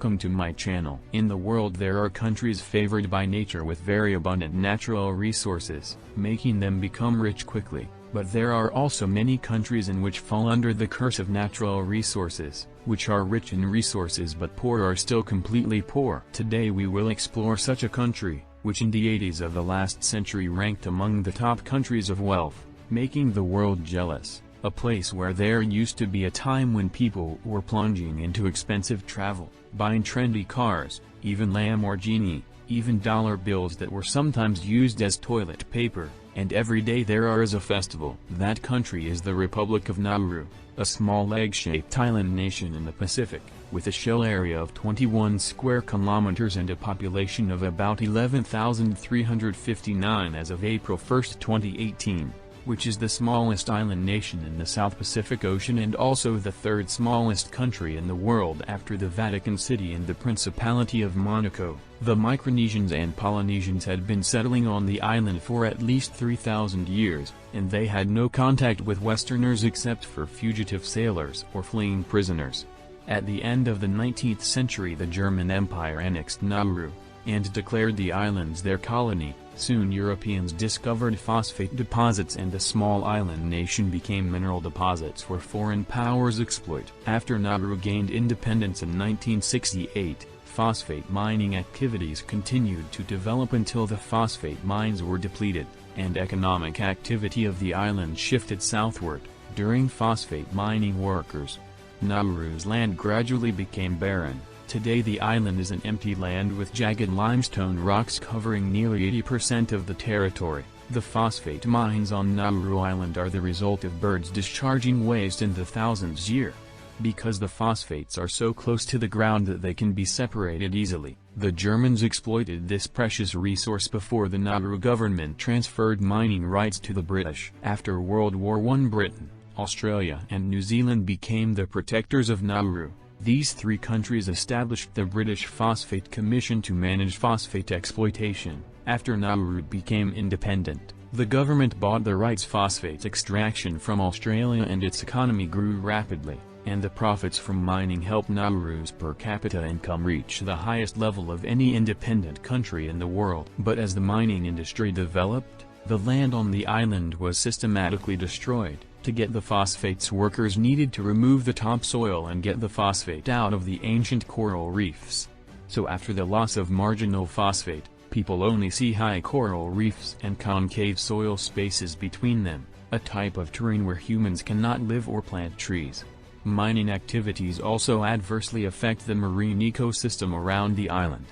welcome to my channel. In the world there are countries favored by nature with very abundant natural resources, making them become rich quickly, but there are also many countries in which fall under the curse of natural resources, which are rich in resources but poor are still completely poor. Today we will explore such a country, which in the 80s of the last century ranked among the top countries of wealth, making the world jealous. A place where there used to be a time when people were plunging into expensive travel, buying trendy cars, even Lamborghini, even dollar bills that were sometimes used as toilet paper, and every day there is a festival. That country is the Republic of Nauru, a small egg-shaped island nation in the Pacific, with a shell area of 21 square kilometers and a population of about 11,359 as of April 1, 2018. Which is the smallest island nation in the South Pacific Ocean and also the third smallest country in the world after the Vatican City and the Principality of Monaco. The Micronesians and Polynesians had been settling on the island for at least 3,000 years, and they had no contact with Westerners except for fugitive sailors or fleeing prisoners. At the end of the 19th century the German Empire annexed Nauru, and declared the islands their colony. Soon Europeans discovered phosphate deposits and the small island nation became mineral deposits where foreign powers exploit. After Nauru gained independence in 1968, phosphate mining activities continued to develop until the phosphate mines were depleted, and economic activity of the island shifted southward. During phosphate mining workers, Nauru's land gradually became barren. Today the island is an empty land with jagged limestone rocks covering nearly 80% of the territory. The phosphate mines on Nauru Island are the result of birds discharging waste in the thousands year. Because the phosphates are so close to the ground that they can be separated easily, the Germans exploited this precious resource before the Nauru government transferred mining rights to the British. After World War I, Britain, Australia and New Zealand became the protectors of Nauru. These three countries established the British Phosphate Commission to manage phosphate exploitation. After Nauru became independent, the government bought the rights phosphate extraction from Australia and its economy grew rapidly, and the profits from mining helped Nauru's per capita income reach the highest level of any independent country in the world. But as the mining industry developed, the land on the island was systematically destroyed. To get the phosphates, workers needed to remove the topsoil and get the phosphate out of the ancient coral reefs. So after the loss of marginal phosphate, people only see high coral reefs and concave soil spaces between them, a type of terrain where humans cannot live or plant trees. Mining activities also adversely affect the marine ecosystem around the island.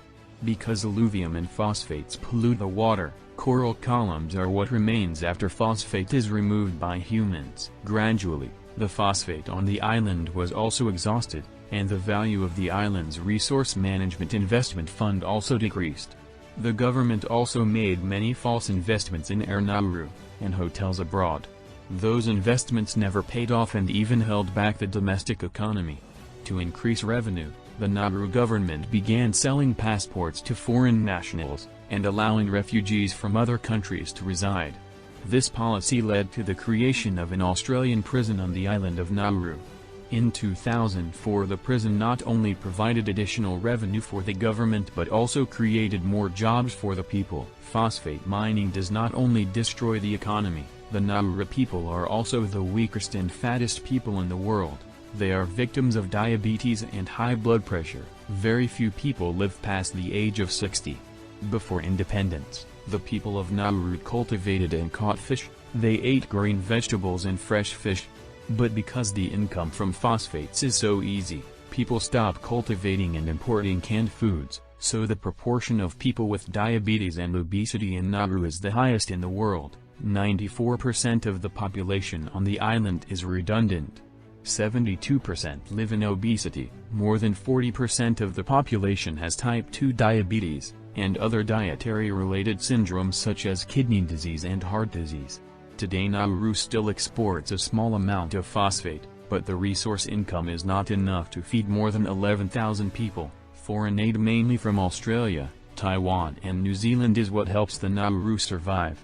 Because alluvium and phosphates pollute the water, coral columns are what remains after phosphate is removed by humans. Gradually, the phosphate on the island was also exhausted, and the value of the island's resource management investment fund also decreased. The government also made many false investments in Air Nauru, and hotels abroad. Those investments never paid off and even held back the domestic economy. To increase revenue, the Nauru government began selling passports to foreign nationals, and allowing refugees from other countries to reside. This policy led to the creation of an Australian prison on the island of Nauru. In 2004 the prison not only provided additional revenue for the government but also created more jobs for the people. Phosphate mining does not only destroy the economy, the Nauru people are also the weakest and fattest people in the world. They are victims of diabetes and high blood pressure. Very few people live past the age of 60. Before independence, the people of Nauru cultivated and caught fish. They ate green vegetables and fresh fish. But because the income from phosphates is so easy, people stop cultivating and importing canned foods, so the proportion of people with diabetes and obesity in Nauru is the highest in the world. 94% of the population on the island is redundant. 72% live in obesity, more than 40% of the population has type 2 diabetes, and other dietary-related syndromes such as kidney disease and heart disease. Today Nauru still exports a small amount of phosphate, but the resource income is not enough to feed more than 11,000 people. Foreign aid mainly from Australia, Taiwan and New Zealand is what helps the Nauru survive.